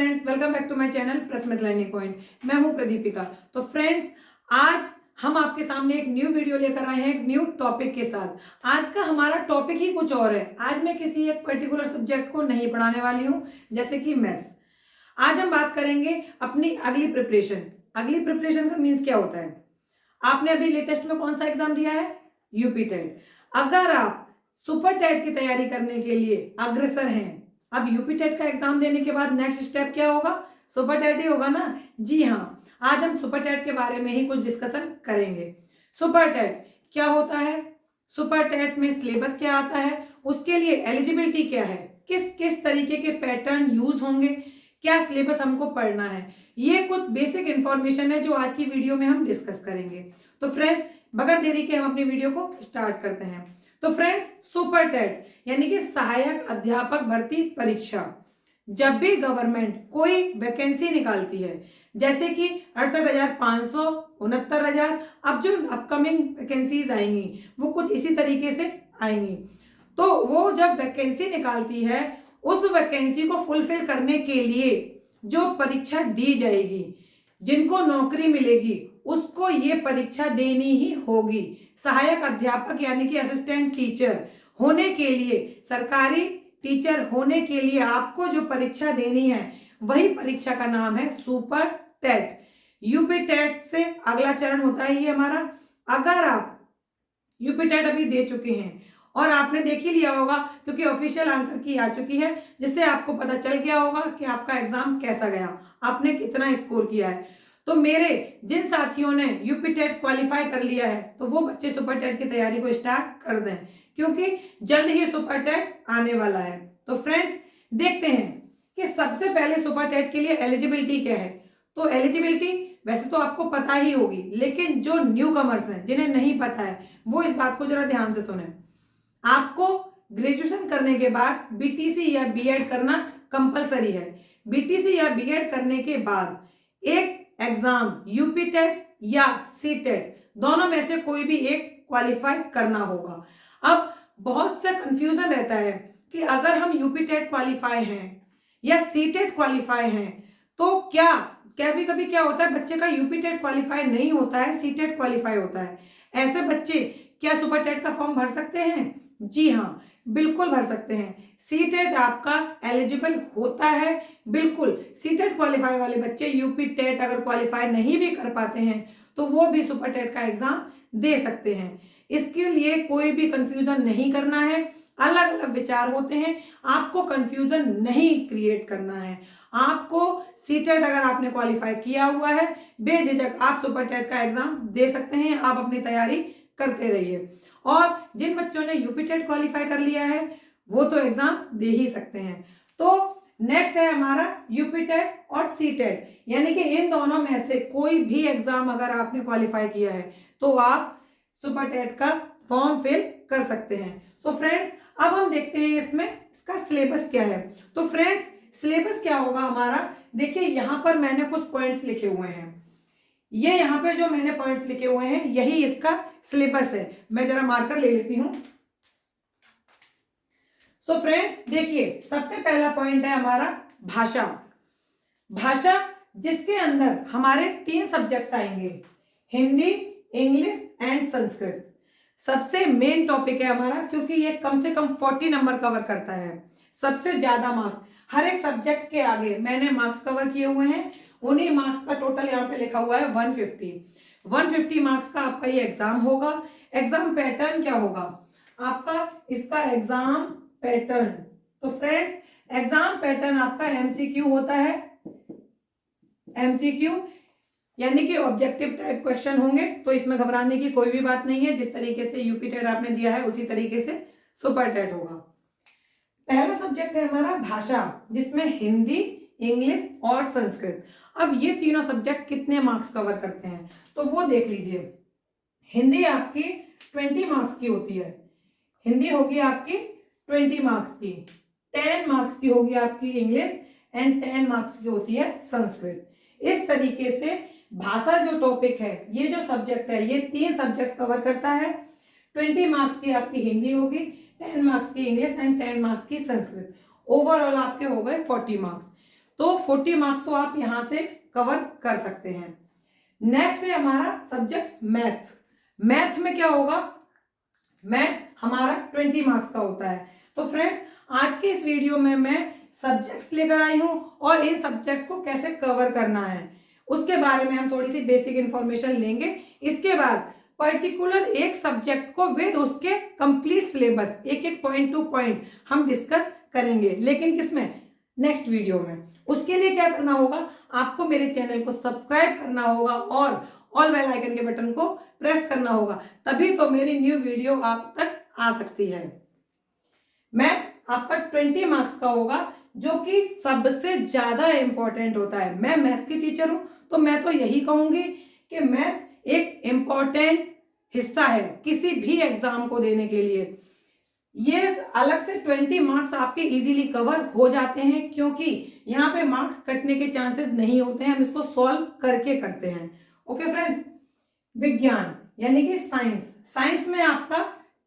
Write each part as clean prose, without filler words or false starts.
Friends, welcome back to my channel Prasmit learning point. मैं हूं प्रदीपिका। तो फ्रेंड्स, आज हम आपके सामने एक न्यू वीडियो लेकर आए हैं एक न्यू टॉपिक के साथ। आज का हमारा टॉपिक ही कुछ और है। आज मैं किसी एक पर्टिकुलर सब्जेक्ट को नहीं पढ़ाने वाली हूं, जैसे कि मैथ्स। आज हम बात करेंगे अपनी अगली प्रिपरेशन। अगली प्रिपरेशन का मीन्स क्या होता है? आपने अभी लेटेस्ट में कौन सा एग्जाम दिया है? UP TET. अगर आप सुपर टेट की तैयारी करने के लिए अग्रसर हैं, अब यूपी टेट का एग्जाम देने के बाद नेक्स्ट स्टेप क्या होगा? सुपर टेट ही होगा ना। जी हाँ, आज हम सुपर टेट के बारे में ही कुछ डिस्कशन करेंगे। सुपर टेट क्या होता है, सुपर टेट में सिलेबस क्या आता है, उसके लिए एलिजिबिलिटी क्या है, किस किस तरीके के पैटर्न यूज होंगे, क्या सिलेबस हमको पढ़ना है, ये कुछ बेसिक इंफॉर्मेशन है जो आज की वीडियो में हम डिस्कस करेंगे। तो फ्रेंड्स, बगैर देरी के हम अपनी वीडियो को स्टार्ट करते हैं। तो फ्रेंड्स, सुपर टेट यानी कि सहायक अध्यापक भर्ती परीक्षा। जब भी गवर्नमेंट कोई वैकेंसी निकालती है, जैसे कि 68,500, 69,000, अब जो अपकमिंग वैकेंसीज आएंगी वो कुछ इसी तरीके से आएंगी। तो वो जब वैकेंसी निकालती है, उस वैकेंसी को फुलफिल करने के लिए जो परीक्षा दी जाएगी, जिनको नौकरी मिलेगी उसको ये परीक्षा देनी ही होगी। सहायक अध्यापक यानी कि असिस्टेंट टीचर होने के लिए, सरकारी टीचर होने के लिए आपको जो परीक्षा देनी है, वही परीक्षा का नाम है सुपर टेट। यूपी टेट से अगला चरण होता है ये हमारा। अगर आप यूपी टेट अभी दे चुके हैं और आपने देख ही लिया होगा, क्योंकि ऑफिशियल आंसर की आ चुकी है, जिससे आपको पता चल गया होगा कि आपका एग्जाम कैसा गया, आपने कितना स्कोर किया है। तो मेरे जिन साथियों ने यूपी टेट क्वालिफाई कर लिया है, तो वो बच्चे सुपर टेट की तैयारी को स्टार्ट कर दें, क्योंकि जल्द ही सुपर टेट आने वाला है। तो फ्रेंड्स, देखते हैं कि सबसे पहले सुपर टेट के लिए एलिजिबिलिटी क्या है। तो एलिजिबिलिटी वैसे तो आपको पता ही होगी, लेकिन जो न्यू कमर्स हैं, जिन्हें नहीं पता है, वो इस बात को जरा ध्यान से सुने। आपको ग्रेजुएशन करने के बाद बीटीसी या बीएड करना कंपलसरी है। बीटीसी या बीएड करने के बाद एक एग्जाम यूपी टेट या सी टेट, दोनों में से कोई भी एक क्वालिफाई करना होगा। अब बहुत सा कंफ्यूजन रहता है कि अगर हम यूपी टेट क्वालिफाई हैं या सी टेट क्वालिफाई हैं, तो क्या कभी क्या होता है, बच्चे का यूपी टेट क्वालिफाई नहीं होता है, सी टेट क्वालिफाई होता है। ऐसे बच्चे क्या सुपर टेट का फॉर्म भर सकते हैं? जी हाँ, बिल्कुल भर सकते हैं। सी टेट आपका एलिजिबल होता है, बिल्कुल। सी टेट क्वालिफाई वाले बच्चे यूपी टेट अगर क्वालिफाई नहीं भी कर पाते हैं, तो वो भी सुपर टेट का एग्जाम दे सकते हैं। इसके लिए कोई भी कंफ्यूजन नहीं करना है। अलग अलग विचार होते हैं, आपको कंफ्यूजन नहीं क्रिएट करना है। आपको सी टेट अगर आपने क्वालिफाई किया हुआ है, बेझिझक आप सुपर टेट का एग्जाम दे सकते हैं। आप अपनी तैयारी करते रहिए। और जिन बच्चों ने यूपी टेट क्वालिफाई कर लिया है, वो तो एग्जाम दे ही सकते हैं। तो नेक्स्ट है हमारा यूपी टेट और सी टेट, यानी कि इन दोनों में से कोई भी एग्जाम अगर आपने क्वालिफाई किया है, तो आप सुपर टेट का फॉर्म फिल कर सकते हैं। सो फ्रेंड्स, अब हम देखते हैं इसमें इसका सिलेबस क्या है। तो फ्रेंड्स, सिलेबस क्या होगा हमारा, देखिए यहां पर मैंने कुछ पॉइंट्स लिखे हुए हैं। ये यहाँ पे जो मैंने पॉइंट्स लिखे हुए हैं, यही इसका सिलेबस है। मैं जरा मार्कर ले लेती हूं। सो फ्रेंड्स, देखिए सबसे पहला पॉइंट है हमारा भाषा। भाषा जिसके अंदर हमारे 3 सब्जेक्ट्स आएंगे, हिंदी, इंग्लिश एंड संस्कृत। सबसे मेन टॉपिक है हमारा, क्योंकि ये कम से कम 40 नंबर कवर करता है। सबसे ज्यादा मार्क्स हर एक सब्जेक्ट के आगे मैंने मार्क्स कवर किए हुए हैं। उन्हीं मार्क्स का टोटल यहाँ पे लिखा हुआ है 150 मार्क्स का आपका ये एग्जाम होगा। एग्जाम पैटर्न क्या होगा आपका, इसका एग्जाम पैटर्न। तो फ्रेंड्स, एग्जाम पैटर्न आपका एमसीक्यू होता है। एमसीक्यू यानी कि ऑब्जेक्टिव टाइप क्वेश्चन होंगे, तो इसमें घबराने की कोई भी बात नहीं है। जिस तरीके से यूपी टेट आपने दिया है, उसी तरीके से सुपर टेट होगा। पहला सब्जेक्ट है हमारा भाषा, जिसमें हिंदी, इंग्लिश और संस्कृत। अब ये तीनों सब्जेक्ट कितने मार्क्स कवर करते हैं, तो वो देख लीजिए। हिंदी आपकी 20 मार्क्स की होती है। हिंदी होगी आपकी 20 मार्क्स की। 10 मार्क्स की होगी आपकी इंग्लिश एंड 10 मार्क्स की होती है संस्कृत। इस तरीके से भाषा जो टॉपिक है, ये जो सब्जेक्ट है, ये 3 सब्जेक्ट कवर करता है। 20 मार्क्स की आपकी हिंदी होगी, 10 मार्क्स की इंग्लिश एंड 10 मार्क्स की संस्कृत। ओवरऑल आपके हो गए 40 मार्क्स। तो 40 मार्क्स तो आप यहाँ से कवर कर सकते हैं। नेक्स्ट है हमारा सब्जेक्ट मैथ। मैथ में क्या होगा, मैथ हमारा 20 मार्क्स का होता है। तो फ्रेंड्स आज के इस वीडियो में मैं सब्जेक्ट्स लेकर आई हूं और इन सब्जेक्ट्स को कैसे कवर करना है उसके बारे में हम थोड़ी सी बेसिक इंफॉर्मेशन लेंगे। इसके बाद पर्टिकुलर एक सब्जेक्ट को विद उसके कंप्लीट सिलेबस एक एक पॉइंट टू पॉइंट हम डिस्कस करेंगे, लेकिन किसमें, नेक्स्ट वीडियो में। उसके लिए क्या करना होगा, आपको मेरे चैनल को सब्सक्राइब करना होगा और ऑल बेल आइकन के बटन को प्रेस करना होगा, तभी तो मेरी न्यू वीडियो आप तक आ सकती है। मैथ आपका 20 मार्क्स का होगा, जो कि सबसे ज्यादा इंपॉर्टेंट होता है। मैं मैथ की टीचर हूं तो मैं तो यही कहूंगी कि मैथ एक इंपॉर्टेंट हिस्सा है किसी भी एग्जाम को देने के लिए। ये अलग से 20 मार्क्स आपके इजीली कवर हो जाते हैं, क्योंकि यहाँ पे मार्क्स कटने के चांसेस नहीं होते हैं, हम इसको सॉल्व करके करते हैं। ओके फ्रेंड्स, विज्ञान यानी कि साइंस, साइंस में आपका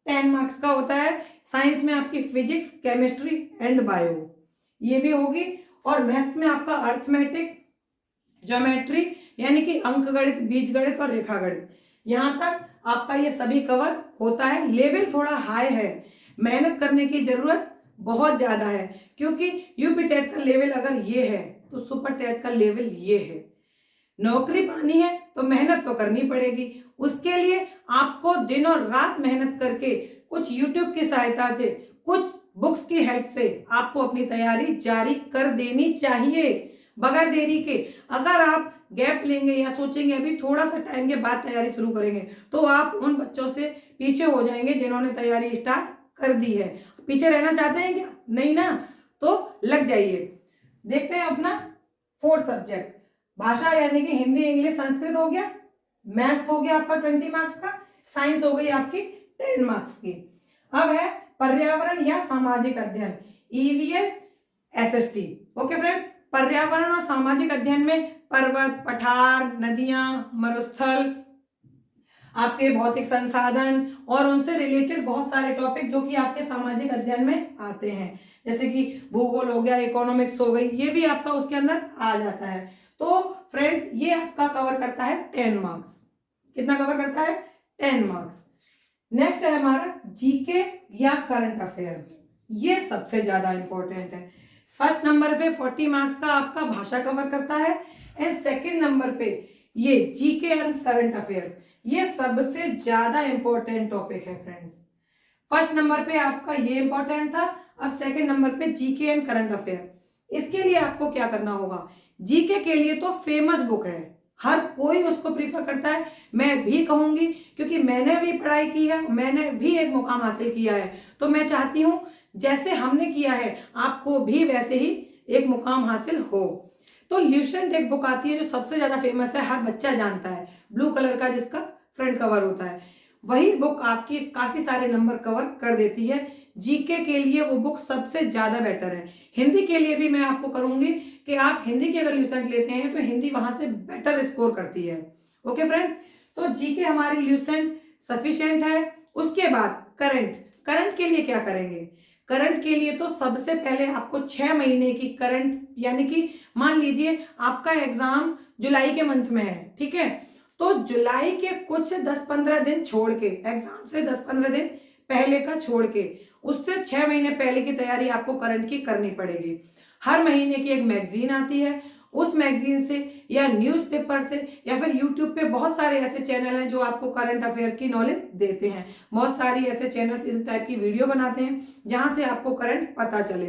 10 मार्क्स का होता है। साइंस में आपकी फिजिक्स, केमिस्ट्री एंड बायो ये भी होगी, और मैथ्स में आपका अर्थमेटिक, ज्योमेट्री यानी कि अंकगणित, बीजगणित और रेखागणित, यहाँ तक आपका ये सभी कवर होता है। लेवल थोड़ा हाई है, मेहनत करने की जरूरत बहुत ज्यादा है, क्योंकि यूपी टेट का लेवल अगर ये है तो सुपर टेट का लेवल ये है। नौकरी पानी है तो मेहनत तो करनी पड़ेगी। उसके लिए आपको दिन और रात मेहनत करके कुछ यूट्यूब की सहायता से, कुछ बुक्स की हेल्प से आपको अपनी तैयारी जारी कर देनी चाहिए बगैर देरी के। अगर आप गैप लेंगे या सोचेंगे अभी थोड़ा सा टाइम के बाद तैयारी शुरू करेंगे, तो आप उन बच्चों से पीछे हो जाएंगे जिन्होंने तैयारी स्टार्ट कर दी है। पीछे रहना चाहते हैं क्या, नहीं ना, तो लग जाइए। देखते हैं अपना 4th सब्जेक्ट, भाषा यानी कि हिंदी, इंग्लिश, संस्कृत हो गया। मैथ्स हो गया आपका 20 मार्क्स का। साइंस हो गई आपकी 10 मार्क्स की। अब है पर्यावरण या सामाजिक अध्ययन, ईवीएस, एसएसटी। ओके फ्रेंड्स, पर्यावरण और सामाजिक अध्ययन में पर्वत, पठार, नदियां, मरुस्थल, आपके भौतिक संसाधन और उनसे रिलेटेड बहुत सारे टॉपिक जो कि आपके सामाजिक अध्ययन में आते हैं, जैसे कि भूगोल हो गया, इकोनॉमिक्स हो गई, ये भी आपका उसके अंदर आ जाता है। तो फ्रेंड्स ये आपका कवर करता है 10 मार्क्स। कितना कवर करता है, 10 मार्क्स। नेक्स्ट है हमारा जीके या करंट अफेयर, ये सबसे ज्यादा इंपॉर्टेंट है। फर्स्ट नंबर पे 40 मार्क्स का आपका भाषा कवर करता है, एंड सेकंड नंबर पे ये जीके एंड करंट अफेयर्स, ये सबसे ज्यादा इंपॉर्टेंट टॉपिक है फ्रेंड्स। फर्स्ट नंबर पे आपका ये इंपॉर्टेंट था, अब सेकंड नंबर पे जीके एंड करंट अफेयर। इसके लिए आपको क्या करना होगा, जीके के लिए तो फेमस बुक है, हर कोई उसको प्रीफर करता है, मैं भी कहूंगी, क्योंकि मैंने भी पढ़ाई की है, मैंने भी एक मुकाम हासिल किया है। तो मैं चाहती हूं जैसे हमने किया है आपको भी वैसे ही एक मुकाम हासिल हो। तो ल्यूसेंट एक बुक आती है जो सबसे ज्यादा फेमस है, हर बच्चा जानता है, ब्लू कलर का जिसका फ्रंट कवर होता है। वही बुक आपकी काफी सारे नंबर कवर कर देती है। जीके के लिए वो बुक सबसे ज्यादा बेटर है। हिंदी के लिए भी मैं आपको करूंगी कि आप हिंदी की अगर ल्यूसेंट लेते हैं तो हिंदी वहां से बेटर स्कोर करती है। ओके फ्रेंड्स, तो जीके हमारी ल्यूसेंट सफिशिएंट है। उसके बाद करंट, करंट के लिए क्या करेंगे, करंट के लिए तो सबसे पहले आपको 6 महीने की करंट, यानी कि मान लीजिए आपका एग्जाम जुलाई के मंथ में है, ठीक है, तो जुलाई के कुछ 10-15 दिन छोड़ के, एग्जाम से 10-15 दिन पहले का छोड़ के, उससे 6 महीने पहले की तैयारी आपको करंट की करनी पड़ेगी। हर महीने की एक मैगजीन आती है, उस मैगजीन से या न्यूज़पेपर से या फिर यूट्यूब पे बहुत सारे ऐसे चैनल हैं जो आपको करंट अफेयर की नॉलेज देते हैं। बहुत सारी ऐसे चैनल्स इस टाइप की वीडियो बनाते हैं जहां से आपको करंट पता चले।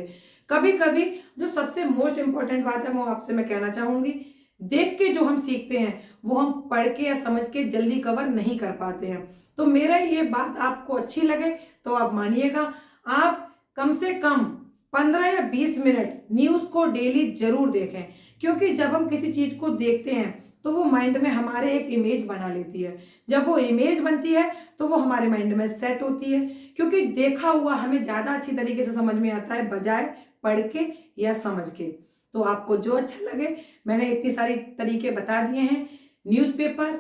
कभी कभी जो सबसे मोस्ट इंपॉर्टेंट बात है वो आपसे मैं कहना चाहूंगी, देख के जो हम सीखते हैं वो हम पढ़ के या समझ के जल्दी कवर नहीं कर पाते हैं। तो मेरा ये बात आपको अच्छी लगे तो आप मानिएगा, आप कम से कम 15 या 20 मिनट न्यूज को डेली जरूर देखें, क्योंकि जब हम किसी चीज को देखते हैं तो वो माइंड में हमारे एक इमेज बना लेती है। जब वो इमेज बनती है तो वो हमारे माइंड में सेट होती है, क्योंकि देखा हुआ हमें ज्यादा अच्छी तरीके से समझ में आता है बजाय पढ़ के या समझ के। तो आपको जो अच्छा लगे, मैंने इतनी सारी तरीके बता दिए हैं। न्यूज़पेपर,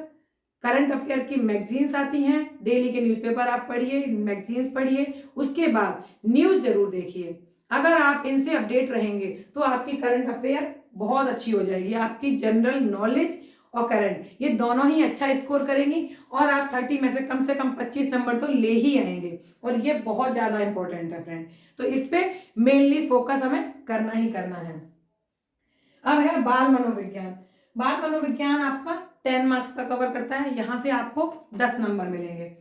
करंट अफेयर की मैगजीन्स आती हैं, डेली के न्यूज़पेपर आप पढ़िए, मैगजीन्स पढ़िए, उसके बाद न्यूज जरूर देखिए। अगर आप इनसे अपडेट रहेंगे तो आपकी करंट अफेयर बहुत अच्छी हो जाएगी। आपकी जनरल नॉलेज और करंट ये दोनों ही अच्छा स्कोर करेंगी और आप 30 में से कम 25 नंबर तो ले ही आएंगे, और ये बहुत ज्यादा इंपॉर्टेंट है फ्रेंड। तो इस पे मेनली फोकस हमें करना ही करना है। अब है बाल मनोविज्ञान। बाल मनोविज्ञान आपका 10 मार्क्स का कवर करता है, यहां से आपको 10 नंबर मिलेंगे।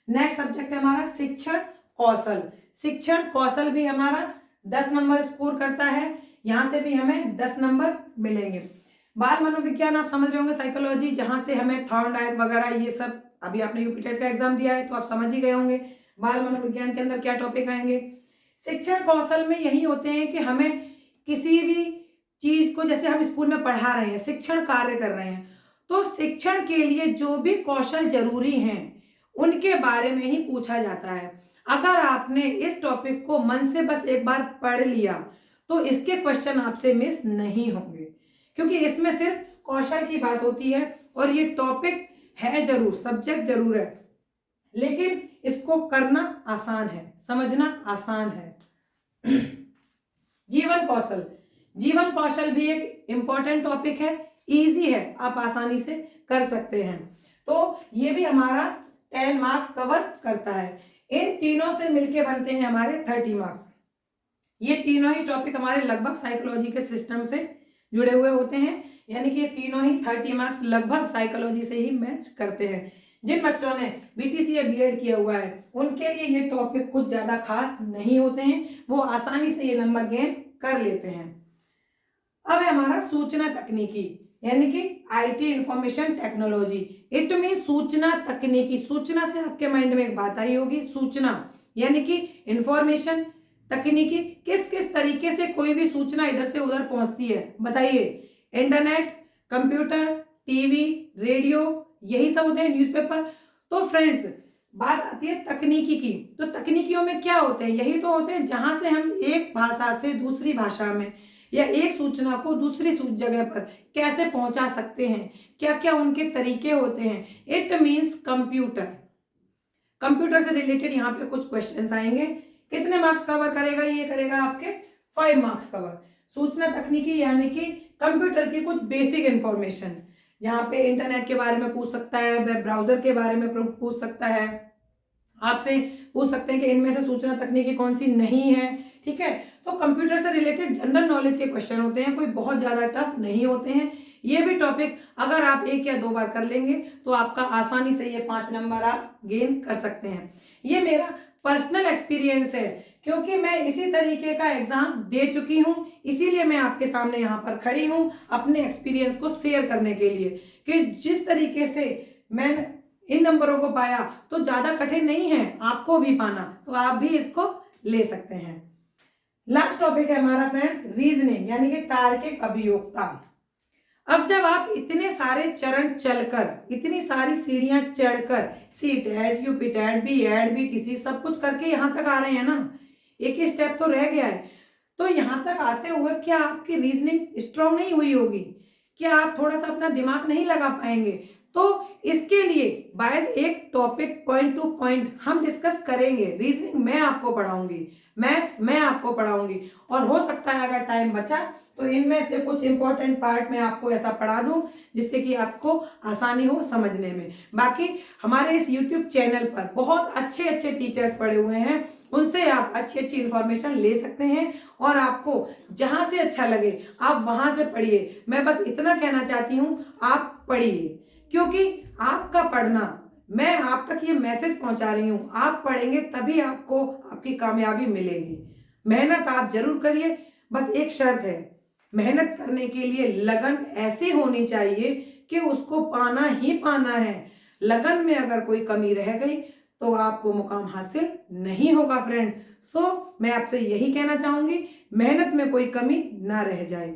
नेक्स्ट सब्जेक्ट है हमारा शिक्षण कौशल। शिक्षण कौशल भी हमारा 10 नंबर स्कोर करता है, यहां से भी हमें 10 नंबर मिलेंगे। बाल मनोविज्ञान आप समझ रहे होंगे साइकोलॉजी, जहां से हमें थॉर्नडाइक वगैरह ये सब, अभी आपने यूपीटेट का एग्जाम दिया है तो आप समझ ही गए होंगे बाल मनोविज्ञान के अंदर क्या टॉपिक आएंगे। शिक्षण कौशल में यही होते हैं कि हमें किसी भी चीज को, जैसे हम स्कूल में पढ़ा रहे हैं, शिक्षण कार्य कर रहे हैं, तो शिक्षण के लिए जो भी कौशल जरूरी हैं उनके बारे में ही पूछा जाता है। अगर आपने इस टॉपिक को मन से बस एक बार पढ़ लिया तो इसके क्वेश्चन आपसे मिस नहीं होंगे, क्योंकि इसमें सिर्फ कौशल की बात होती है। और ये टॉपिक है जरूर, सब्जेक्ट जरूर है, लेकिन इसको करना आसान है, समझना आसान है। जीवन कौशल। जीवन कौशल भी एक इंपॉर्टेंट टॉपिक है, इजी है, आप आसानी से कर सकते हैं। तो ये भी हमारा 10 मार्क्स कवर करता है। इन तीनों से मिलके बनते हैं हमारे 30 मार्क्स। ये तीनों ही टॉपिक हमारे लगभग साइकोलॉजी के सिस्टम से जुड़े हुए होते हैं, यानी कि ये तीनों ही 30 मार्क्स लगभग साइकोलॉजी से ही मैच करते हैं। जिन बच्चों ने बीटीसी या बीएड किया हुआ है उनके लिए ये टॉपिक कुछ ज्यादा खास नहीं होते हैं, वो आसानी से ये नंबर गेन कर लेते हैं। अब है हमारा सूचना तकनीकी, यानी कि IT information technology. It mean सूचना तकनीकी। सूचना से आपके माइंड में एक बात आई होगी, सूचना यानी कि इंफॉर्मेशन, तकनीकी, किस किस तरीके से कोई भी सूचना इधर से उधर पहुंचती है बताइए। इंटरनेट, कंप्यूटर, टीवी, रेडियो, यही सब होते हैं, न्यूज़पेपर। तो फ्रेंड्स बात आती है तकनीकी की, तो तकनीकियों में क्या होते हैं, यही तो होते हैं जहां से हम एक भाषा से दूसरी भाषा में या एक सूचना को दूसरी जगह पर कैसे पहुंचा सकते हैं, क्या क्या उनके तरीके होते हैं। It means computer. कंप्यूटर से रिलेटेड यहाँ पे कुछ क्वेश्चंस आएंगे। कितने मार्क्स कवर करेगा, ये करेगा आपके 5 मार्क्स कवर। सूचना तकनीकी यानी कि कंप्यूटर की कुछ बेसिक इंफॉर्मेशन, यहाँ पे इंटरनेट के बारे में पूछ सकता है, वेब ब्राउजर के बारे में पूछ सकता है, आपसे पूछ सकते हैं कि इनमें से सूचना तकनीकी कौन सी नहीं है, ठीक है। तो कंप्यूटर से रिलेटेड जनरल नॉलेज के क्वेश्चन होते हैं, कोई बहुत ज्यादा टफ नहीं होते हैं। ये भी टॉपिक अगर आप 1 या 2 बार कर लेंगे तो आपका आसानी से ये 5 नंबर आप गेन कर सकते हैं। ये मेरा पर्सनल एक्सपीरियंस है, क्योंकि मैं इसी तरीके का एग्जाम दे चुकी हूं, इसीलिए मैं आपके सामने यहाँ पर खड़ी हूं अपने एक्सपीरियंस को शेयर करने के लिए, कि जिस तरीके से मैंने इन नंबरों को पाया तो ज्यादा कठिन नहीं है आपको भी पाना, तो आप भी इसको ले सकते हैं। लास्ट टॉपिक है हमारा फ्रेंड्स रीजनिंग, यानी कि तार्किक अभियोक्ता। अब जब आप इतने सारे चरण चलकर, इतनी सारी सीढ़ियां चढ़कर, सीटेट, यूपीटेट, बीएड, बीटीसी सब कुछ करके यहां तक आ रहे हैं ना, एक ही स्टेप तो रह गया है, तो यहां तक आते हुए क्या आपकी रीजनिंग स्ट्रांग नहीं हुई होगी, क्या आप थोड़ा सा अपना दिमाग नहीं लगा पाएंगे? तो इसके लिए बाय एक टॉपिक पॉइंट टू पॉइंट हम डिस्कस करेंगे। रीजनिंग मैं आपको पढ़ाऊंगी, मैथ्स मैं आपको पढ़ाऊंगी, और हो सकता है अगर टाइम बचा तो इनमें से कुछ इंपॉर्टेंट पार्ट मैं आपको ऐसा पढ़ा दूं जिससे कि आपको आसानी हो समझने में। बाकी हमारे इस YouTube चैनल पर बहुत अच्छे अच्छे टीचर्स पढ़े हुए हैं, उनसे आप अच्छी अच्छी इंफॉर्मेशन ले सकते हैं, और आपको जहां से अच्छा लगे आप वहां से पढ़िए। मैं बस इतना कहना चाहती हूं, आप पढ़िए, क्योंकि आपका पढ़ना, मैं आप तक ये मैसेज पहुंचा रही हूं, आप पढ़ेंगे तभी आपको आपकी कामयाबी मिलेगी। मेहनत आप जरूर करिए, बस एक शर्त है, मेहनत करने के लिए लगन ऐसी होनी चाहिए कि उसको पाना ही पाना है। लगन में अगर कोई कमी रह गई तो आपको मुकाम हासिल नहीं होगा फ्रेंड्स। सो मैं आपसे यही कहना चाहूंगी, मेहनत में कोई कमी ना रह जाए।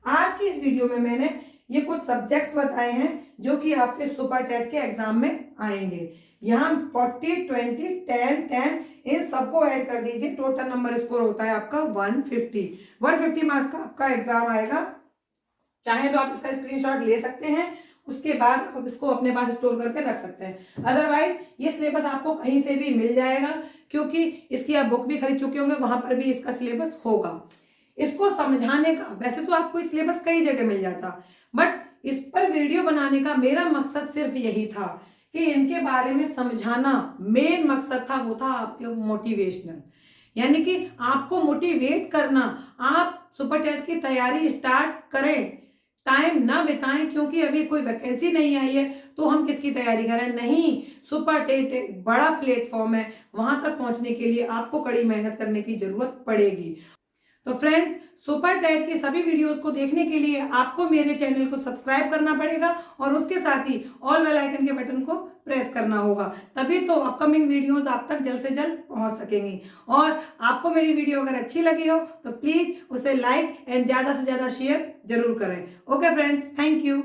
आज की इस वीडियो में मैंने ये कुछ सब्जेक्ट्स बताए हैं जो कि आपके सुपर टेट के एग्जाम में आएंगे। यहाँ 40, 20, 10, 10 इन सबको ऐड कर दीजिए, टोटल नंबर स्कोर होता है आपका 150 मार्क्स का आपका एग्जाम आएगा। चाहे तो आप इसका स्क्रीनशॉट ले सकते हैं, उसके बाद आप इसको अपने पास स्टोर करके रख सकते हैं। अदरवाइज ये सिलेबस आपको कहीं से भी मिल जाएगा, क्योंकि इसकी आप बुक भी खरीद चुके होंगे, वहां पर भी इसका सिलेबस होगा। इसको समझाने का, वैसे तो आपको सिलेबस कई जगह मिल जाता, बट इस पर वीडियो बनाने का मेरा मकसद सिर्फ यही था कि इनके बारे में समझाना। मेन मकसद था वो था आपके मोटिवेशनल, यानी कि आपको मोटिवेट करना। आप सुपर टेट की तैयारी स्टार्ट करें, टाइम ना बिताएं, क्योंकि अभी कोई वैकेंसी नहीं आई है तो हम किसकी तैयारी करें। नहीं, सुपर टेट एक बड़ा प्लेटफॉर्म है, वहां तक पहुंचने के लिए आपको कड़ी मेहनत करने की जरूरत पड़ेगी। तो फ्रेंड्स, सुपर टेट की सभी वीडियोस को देखने के लिए आपको मेरे चैनल को सब्सक्राइब करना पड़ेगा और उसके साथ ही ऑल बेल आइकन के बटन को प्रेस करना होगा, तभी तो अपकमिंग वीडियोस आप तक जल्द से जल्द पहुंच सकेंगी। और आपको मेरी वीडियो अगर अच्छी लगी हो तो प्लीज उसे लाइक एंड ज्यादा से ज्यादा शेयर जरूर करें। Okay friends, thank you.